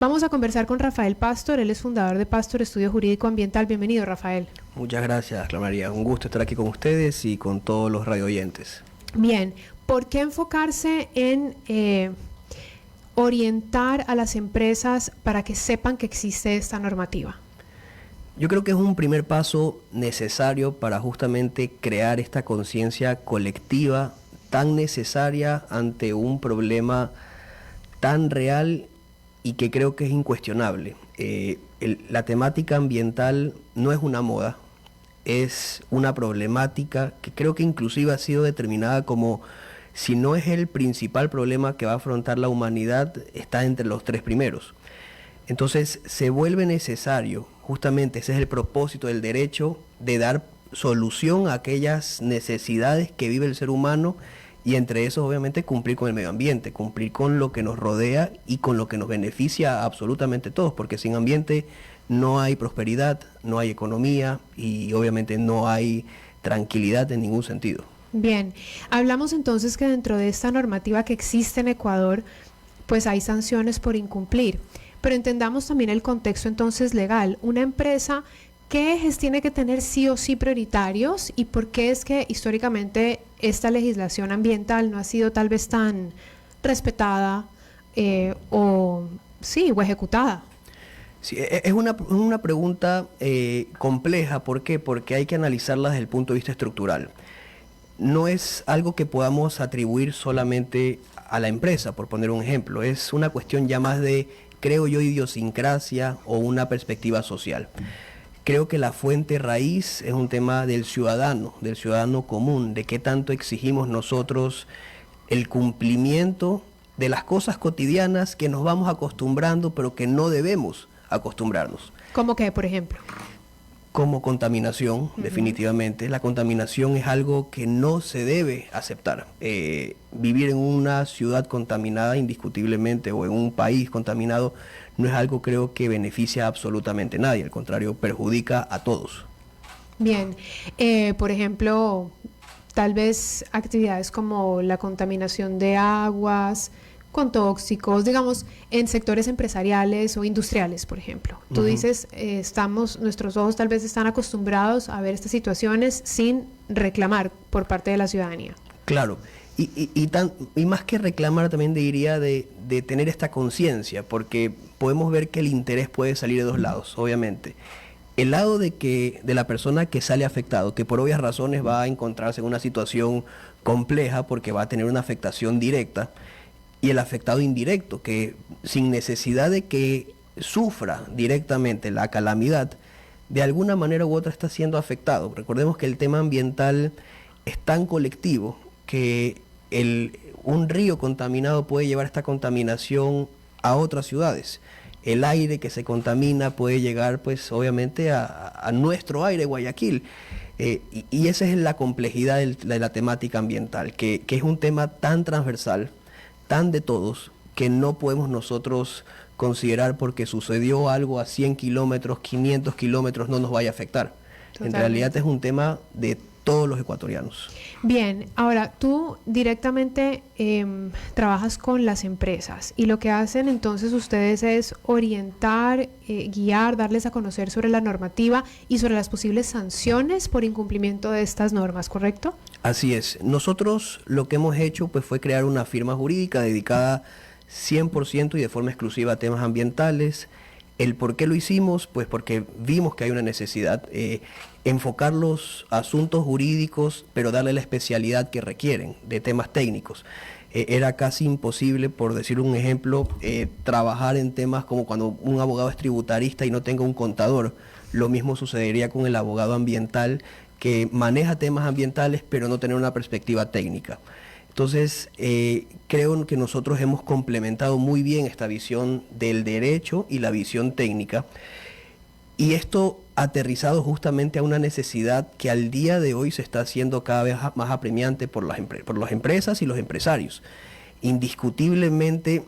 Vamos a conversar con Rafael Pastor, él es fundador de Pastor Estudio Jurídico Ambiental. Bienvenido, Rafael. Muchas gracias, Clara María. Un gusto estar aquí con ustedes y con todos los radioyentes. Bien, ¿por qué enfocarse en orientar a las empresas para que sepan que existe esta normativa? Yo creo que es un primer paso necesario para justamente crear esta conciencia colectiva tan necesaria ante un problema tan real y que creo que es incuestionable. La temática ambiental no es una moda, es una problemática que creo que inclusive ha sido determinada como, si no es el principal problema que va a afrontar la humanidad, está entre los tres primeros. Entonces se vuelve necesario, justamente ese es el propósito del derecho, de dar solución a aquellas necesidades que vive el ser humano, y entre eso obviamente cumplir con el medio ambiente, cumplir con lo que nos rodea y con lo que nos beneficia a absolutamente todos, porque sin ambiente no hay prosperidad, no hay economía y obviamente no hay tranquilidad en ningún sentido. Bien, hablamos entonces que dentro de esta normativa que existe en Ecuador, pues hay sanciones por incumplir, pero entendamos también el contexto entonces legal. Una empresa, ¿qué ejes tiene que tener sí o sí prioritarios y por qué es que históricamente esta legislación ambiental no ha sido tal vez tan respetada o ejecutada? Sí, es una pregunta compleja. ¿Por qué? Porque hay que analizarla desde el punto de vista estructural. No es algo que podamos atribuir solamente a la empresa, por poner un ejemplo. Es una cuestión ya más de, creo yo, idiosincrasia o una perspectiva social. Creo que la fuente raíz es un tema del ciudadano común, de qué tanto exigimos nosotros el cumplimiento de las cosas cotidianas que nos vamos acostumbrando, pero que no debemos acostumbrarnos. ¿Cómo qué, por ejemplo? Como contaminación, definitivamente. La contaminación es algo que no se debe aceptar. Vivir en una ciudad contaminada indiscutiblemente o en un país contaminado no es algo, creo, que beneficia a absolutamente a nadie. Al contrario, perjudica a todos. Bien, por ejemplo, tal vez actividades como la contaminación de aguas con tóxicos, digamos, en sectores empresariales o industriales, por ejemplo. Tú dices, nuestros ojos tal vez están acostumbrados a ver estas situaciones sin reclamar por parte de la ciudadanía. Claro, y más que reclamar también diría de tener esta conciencia, porque podemos ver que el interés puede salir de dos lados, obviamente. El lado de la persona que sale afectado, que por obvias razones va a encontrarse en una situación compleja porque va a tener una afectación directa, y el afectado indirecto, que sin necesidad de que sufra directamente la calamidad, de alguna manera u otra está siendo afectado. Recordemos que el tema ambiental es tan colectivo que un río contaminado puede llevar esta contaminación a otras ciudades. El aire que se contamina puede llegar, pues, obviamente a nuestro aire, Guayaquil. Y esa es la complejidad de la temática ambiental, que es un tema tan transversal, tan de todos, que no podemos nosotros considerar porque sucedió algo a 100 kilómetros, 500 kilómetros, no nos vaya a afectar. Totalmente. En realidad es un tema de todos los ecuatorianos. Bien, ahora tú directamente trabajas con las empresas y lo que hacen entonces ustedes es orientar, guiar, darles a conocer sobre la normativa y sobre las posibles sanciones por incumplimiento de estas normas, ¿correcto? Así es. Nosotros lo que hemos hecho pues fue crear una firma jurídica dedicada 100% y de forma exclusiva a temas ambientales. ¿El por qué lo hicimos? Pues porque vimos que hay una necesidad, enfocar los asuntos jurídicos, pero darle la especialidad que requieren de temas técnicos. Era casi imposible, por decir un ejemplo, trabajar en temas como cuando un abogado es tributarista y no tenga un contador. Lo mismo sucedería con el abogado ambiental, que maneja temas ambientales, pero no tener una perspectiva técnica. Entonces, creo que nosotros hemos complementado muy bien esta visión del derecho y la visión técnica, y esto aterrizado justamente a una necesidad que al día de hoy se está haciendo cada vez más apremiante por las empresas y los empresarios. Indiscutiblemente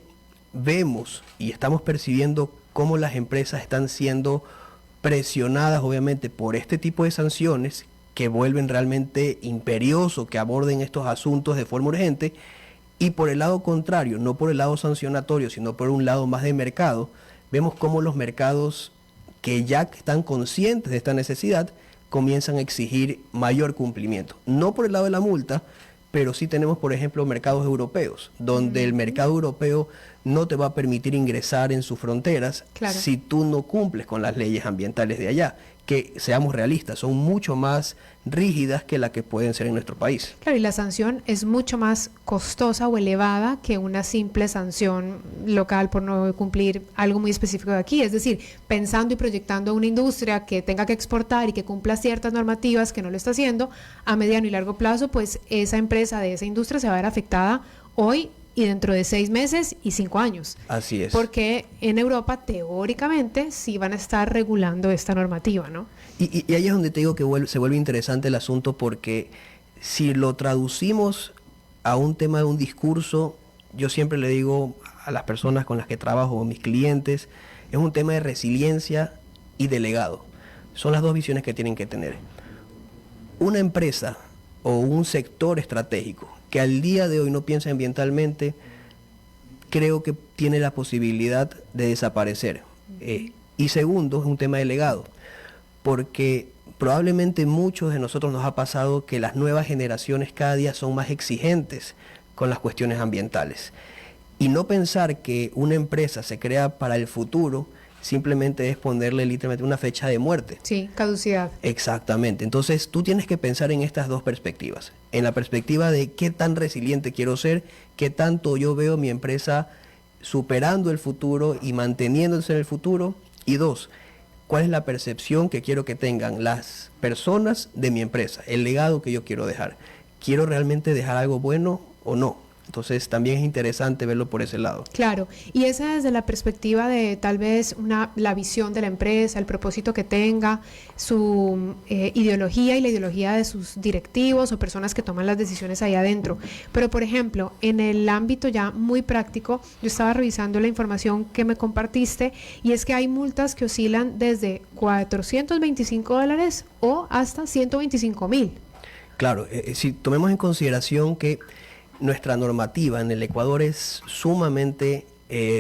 vemos y estamos percibiendo cómo las empresas están siendo presionadas, obviamente, por este tipo de sanciones que vuelven realmente imperioso que aborden estos asuntos de forma urgente, y por el lado contrario, no por el lado sancionatorio, sino por un lado más de mercado, vemos cómo los mercados que ya están conscientes de esta necesidad comienzan a exigir mayor cumplimiento. No por el lado de la multa, pero sí tenemos, por ejemplo, mercados europeos, donde el mercado europeo no te va a permitir ingresar en sus fronteras si tú no cumples con las leyes ambientales de allá, que seamos realistas, son mucho más rígidas que las que pueden ser en nuestro país. Claro, y la sanción es mucho más costosa o elevada que una simple sanción local por no cumplir algo muy específico de aquí. Es decir, pensando y proyectando una industria que tenga que exportar y que cumpla ciertas normativas que no lo está haciendo, a mediano y largo plazo, pues esa empresa de esa industria se va a ver afectada hoy y dentro de 6 meses y 5 años. Así es. Porque en Europa, teóricamente, sí van a estar regulando esta normativa, ¿no? Y ahí es donde te digo que se vuelve interesante el asunto, porque si lo traducimos a un tema de un discurso, yo siempre le digo a las personas con las que trabajo, a mis clientes, es un tema de resiliencia y de legado. Son las dos visiones que tienen que tener. Una empresa o un sector estratégico que al día de hoy no piensa ambientalmente, creo que tiene la posibilidad de desaparecer. Y segundo, es un tema de legado, porque probablemente muchos de nosotros nos ha pasado que las nuevas generaciones cada día son más exigentes con las cuestiones ambientales. Y no pensar que una empresa se crea para el futuro simplemente es ponerle literalmente una fecha de muerte. Sí, caducidad. Exactamente. Entonces tú tienes que pensar en estas dos perspectivas. En la perspectiva de qué tan resiliente quiero ser, qué tanto yo veo mi empresa superando el futuro y manteniéndose en el futuro. Y dos, cuál es la percepción que quiero que tengan las personas de mi empresa, el legado que yo quiero dejar. ¿Quiero realmente dejar algo bueno o no? Entonces también es interesante verlo por ese lado. Claro, y esa desde la perspectiva de tal vez la visión de la empresa, el propósito que tenga, su ideología y la ideología de sus directivos o personas que toman las decisiones ahí adentro. Pero por ejemplo, en el ámbito ya muy práctico, yo estaba revisando la información que me compartiste y es que hay multas que oscilan desde $425 o hasta $125,000. Claro, si tomemos en consideración que nuestra normativa en el Ecuador es sumamente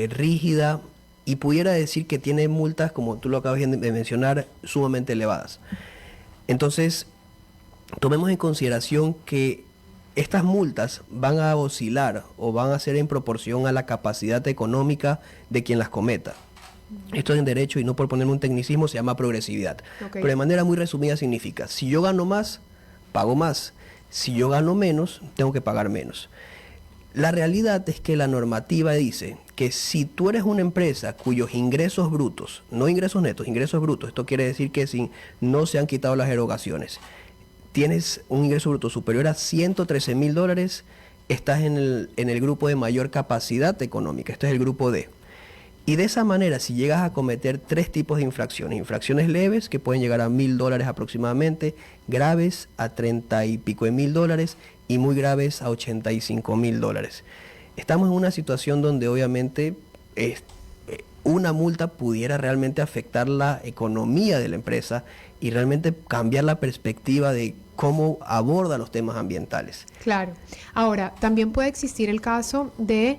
rígida y pudiera decir que tiene multas, como tú lo acabas de mencionar, sumamente elevadas. Entonces, tomemos en consideración que estas multas van a oscilar o van a ser en proporción a la capacidad económica de quien las cometa. Esto en derecho, y no por poner un tecnicismo, se llama progresividad. Pero de manera muy resumida significa, si yo gano más, pago más. Si yo gano menos, tengo que pagar menos. La realidad es que la normativa dice que si tú eres una empresa cuyos ingresos brutos, no ingresos netos, ingresos brutos, esto quiere decir que si no se han quitado las erogaciones, tienes un ingreso bruto superior a $113,000, estás en el grupo de mayor capacidad económica. Este es el grupo D. Y de esa manera, si llegas a cometer 3 tipos de infracciones: infracciones leves, que pueden llegar a $1,000 aproximadamente, graves a 30 y pico de mil dólares, y muy graves a $85,000. Estamos en una situación donde obviamente una multa pudiera realmente afectar la economía de la empresa y realmente cambiar la perspectiva de cómo aborda los temas ambientales. Claro. Ahora, también puede existir el caso de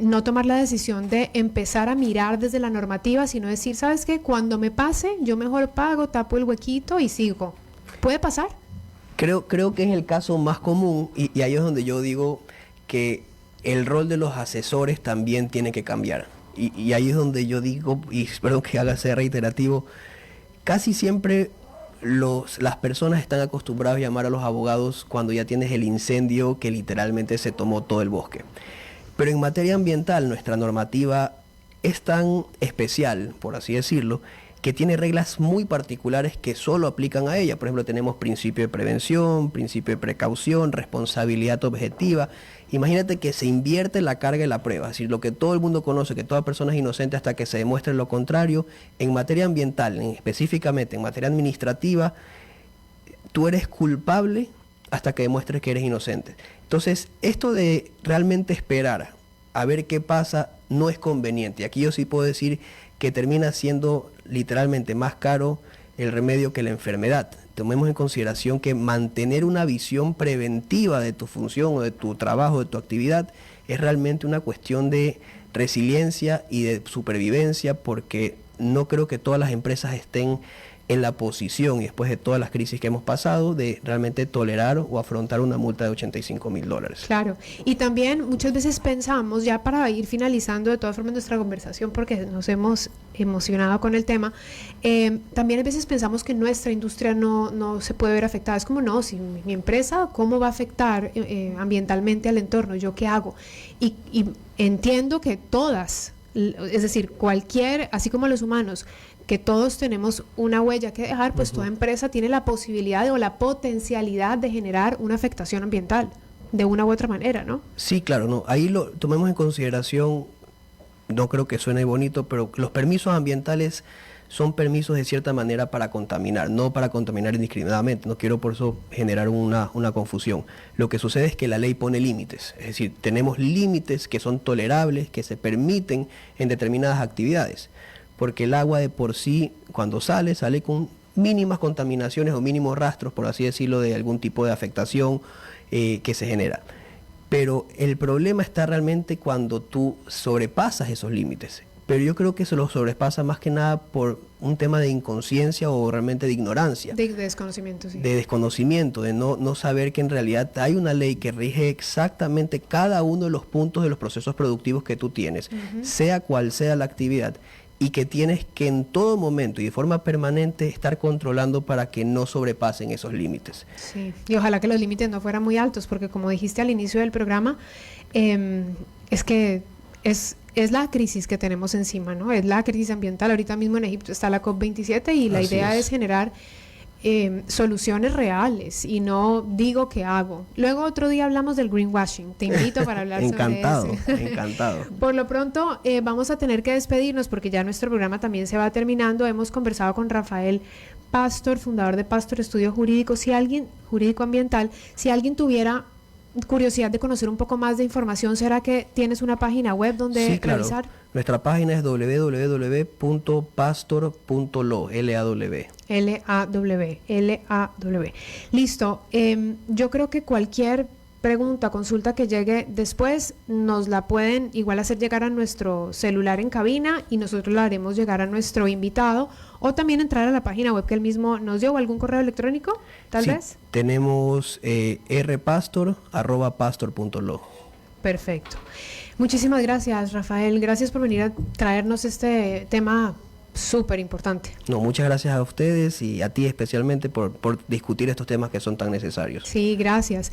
no tomar la decisión de empezar a mirar desde la normativa, sino decir, ¿sabes qué? Cuando me pase, yo mejor pago, tapo el huequito y sigo. ¿Puede pasar? Creo que es el caso más común y ahí es donde yo digo que el rol de los asesores también tiene que cambiar. Y ahí es donde yo digo, y espero que haga ser reiterativo, casi siempre las personas están acostumbradas a llamar a los abogados cuando ya tienes el incendio que literalmente se tomó todo el bosque. Pero en materia ambiental nuestra normativa es tan especial, por así decirlo, que tiene reglas muy particulares que solo aplican a ella. Por ejemplo, tenemos principio de prevención, principio de precaución, responsabilidad objetiva. Imagínate que se invierte la carga de la prueba, es decir, lo que todo el mundo conoce, que toda persona es inocente hasta que se demuestre lo contrario. En materia ambiental, específicamente en materia administrativa, tú eres culpable hasta que demuestres que eres inocente. Entonces, esto de realmente esperar a ver qué pasa no es conveniente. Aquí yo sí puedo decir que termina siendo literalmente más caro el remedio que la enfermedad. Tomemos en consideración que mantener una visión preventiva de tu función o de tu trabajo, de tu actividad, es realmente una cuestión de resiliencia y de supervivencia, porque no creo que todas las empresas estén en la posición, y después de todas las crisis que hemos pasado, de realmente tolerar o afrontar una multa de $85,000. Claro, y también muchas veces pensamos, ya para ir finalizando de todas formas nuestra conversación, porque nos hemos emocionado con el tema, también a veces pensamos que nuestra industria no se puede ver afectada. Es como, no, si mi empresa, ¿cómo va a afectar ambientalmente al entorno? ¿Yo qué hago? Y entiendo que todas, es decir, cualquier, así como los humanos, que todos tenemos una huella que dejar, pues toda empresa tiene la posibilidad o la potencialidad de generar una afectación ambiental de una u otra manera, ¿no? Sí, claro, no. Ahí lo tomemos en consideración, no creo que suene bonito, pero los permisos ambientales son permisos de cierta manera para contaminar, no para contaminar indiscriminadamente. No quiero por eso generar una confusión. Lo que sucede es que la ley pone límites, es decir, tenemos límites que son tolerables, que se permiten en determinadas actividades, porque el agua de por sí, cuando sale con mínimas contaminaciones o mínimos rastros, por así decirlo, de algún tipo de afectación que se genera. Pero el problema está realmente cuando tú sobrepasas esos límites. Pero yo creo que se lo sobrepasa más que nada por un tema de inconsciencia o realmente de ignorancia. De desconocimiento, sí. De desconocimiento, de no saber que en realidad hay una ley que rige exactamente cada uno de los puntos de los procesos productivos que tú tienes, sea cual sea la actividad, y que tienes que en todo momento y de forma permanente estar controlando para que no sobrepasen esos límites. Sí, y ojalá que los límites no fueran muy altos, porque como dijiste al inicio del programa, es que es la crisis que tenemos encima, ¿no? Es la crisis ambiental. Ahorita mismo en Egipto está la COP27 y la idea es generar soluciones reales, y no digo que hago. Luego otro día hablamos del greenwashing, te invito para hablar encantado, sobre eso. Encantado. Por lo pronto vamos a tener que despedirnos porque ya nuestro programa también se va terminando. Hemos conversado con Rafael Pastor, fundador de Pastor Estudio Jurídico. Jurídico Ambiental, si alguien tuviera curiosidad de conocer un poco más de información, ¿será que tienes una página web donde revisar? Claro. Nuestra página es www.pastor.law, L-A-W. Listo. Yo creo que cualquier pregunta, consulta que llegue después, nos la pueden igual hacer llegar a nuestro celular en cabina y nosotros la haremos llegar a nuestro invitado, o también entrar a la página web que él mismo nos dio, o algún correo electrónico, tal vez. Tenemos rpastor@pastor.law. Perfecto. Muchísimas gracias, Rafael. Gracias por venir a traernos este tema súper importante. No, muchas gracias a ustedes y a ti especialmente por discutir estos temas que son tan necesarios. Sí, gracias.